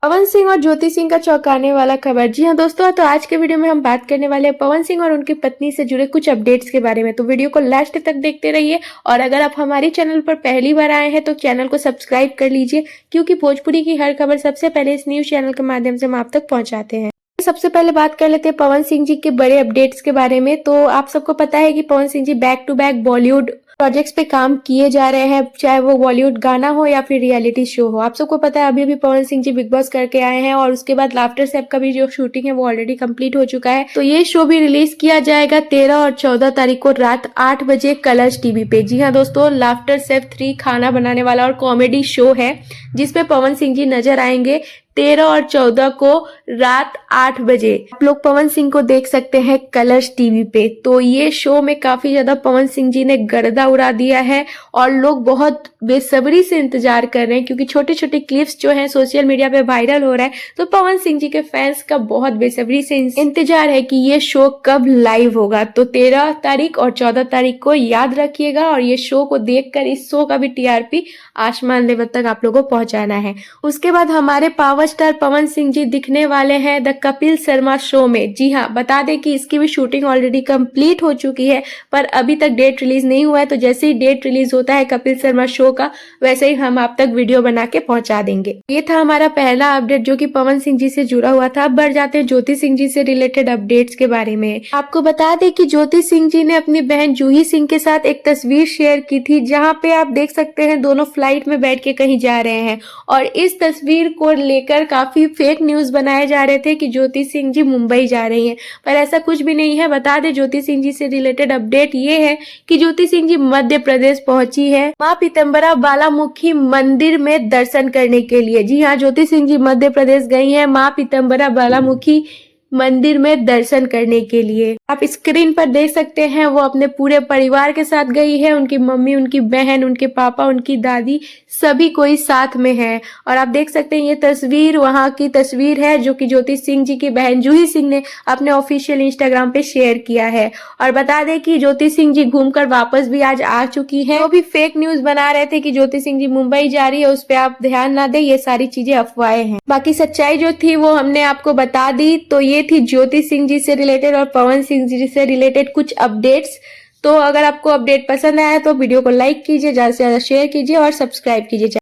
पवन सिंह और ज्योति सिंह का चौंकाने वाला खबर। जी हाँ दोस्तों, तो आज के वीडियो में हम बात करने वाले हैं पवन सिंह और उनकी पत्नी से जुड़े कुछ अपडेट्स के बारे में। तो वीडियो को लास्ट तक देखते रहिए और अगर आप हमारे चैनल पर पहली बार आए हैं तो चैनल को सब्सक्राइब कर लीजिए, क्योंकि भोजपुरी की हर खबर सबसे पहले इस न्यूज चैनल के माध्यम से हम आप तक पहुंचाते हैं। सबसे पहले बात कर लेते हैं पवन सिंह जी के बड़े अपडेट्स के बारे में। तो आप सबको पता है कि Pawan Singh ji back to back Bollywood projects पे काम किए जा रहे हैं, चाहे वो बॉलीवुड गाना हो या फिर रियलिटी शो हो। आप सबको पता है अभी अभी पवन सिंह जी बिग बॉस करके आए हैं और उसके बाद लाफ्टर शेफ का भी जो शूटिंग है वो ऑलरेडी कंप्लीट हो चुका है। तो ये शो भी रिलीज किया जाएगा 13 और 14 तारीख को रात 8 बजे कलर्स टीवी पे। जी हाँ दोस्तों, लाफ्टर शेफ 3 खाना बनाने वाला और कॉमेडी शो है जिसपे पवन सिंह जी नजर आएंगे 13 और 14 को रात 8 बजे। आप लोग पवन सिंह को देख सकते हैं कलर्स टीवी पे। तो ये शो में काफी ज्यादा पवन सिंह जी ने गर्दा उड़ा दिया है और लोग बहुत बेसब्री से इंतजार कर रहे हैं, क्योंकि छोटे छोटे क्लिप्स जो हैं सोशल मीडिया पे वायरल हो रहा है। तो पवन सिंह जी के फैंस का बहुत बेसब्री से इंतजार है कि ये शो कब लाइव होगा। तो 13 तारीख और 14 तारीख को याद रखिएगा और ये शो को देखकर इस शो का भी टीआरपी आसमान लेवल तक आप लोगों को पहुंचाना है। उसके बाद हमारे पावर स्टार पवन सिंह जी दिखने वाले हैं द कपिल शर्मा शो में। जी हाँ, बता दें कि इसकी भी शूटिंग ऑलरेडी कंप्लीट हो चुकी है, पर अभी तक डेट रिलीज नहीं हुआ है। तो जैसे ही डेट रिलीज होता है कपिल शर्मा शो का, वैसे ही हम आप तक वीडियो बना के पहुंचा देंगे। ये था हमारा पहला अपडेट जो कि पवन सिंह जी से जुड़ा हुआ था। अब बढ़ जाते हैं ज्योति सिंह जी से रिलेटेड अपडेट्स के बारे में। आपको बता दें कि ज्योति सिंह जी ने अपनी बहन जूही सिंह के साथ एक तस्वीर शेयर की थी, जहां पे आप देख सकते हैं दोनों फ्लाइट में बैठ के कहीं जा रहे हैं। और इस तस्वीर को लेकर काफी फेक न्यूज बनाए जा रहे थे कि ज्योति सिंह जी मुंबई जा रही हैं, पर ऐसा कुछ भी नहीं है। बता दें ज्योति सिंह जी से रिलेटेड अपडेट ये है कि ज्योति सिंह जी मध्य प्रदेश पहुंची है मां पीताम्बरा बालामुखी मंदिर में दर्शन करने के लिए। जी हाँ, ज्योति सिंह जी मध्य प्रदेश गई हैं मां पीताम्बरा बालामुखी मंदिर में दर्शन करने के लिए। आप स्क्रीन पर देख सकते हैं वो अपने पूरे परिवार के साथ गई है। उनकी मम्मी, उनकी बहन, उनके पापा, उनकी दादी, सभी कोई साथ में है। और आप देख सकते हैं ये तस्वीर वहां की तस्वीर है जो कि ज्योति सिंह जी की बहन जूही सिंह ने अपने ऑफिशियल इंस्टाग्राम पे शेयर किया है। और बता दें कि ज्योति सिंह जी घूमकर वापस भी आज आ चुकी है। वो भी फेक न्यूज बना रहे थे कि ज्योति सिंह जी मुंबई जा रही है, उस पर आप ध्यान ना दें, ये सारी चीजें अफवाहें हैं। बाकी सच्चाई जो थी वो हमने आपको बता दी। तो ये थी ज्योति सिंह जी से रिलेटेड और पवन सिंह जी से रिलेटेड कुछ अपडेट्स। तो अगर आपको अपडेट पसंद आया तो वीडियो को लाइक कीजिए, ज्यादा से ज्यादा शेयर कीजिए और सब्सक्राइब कीजिए।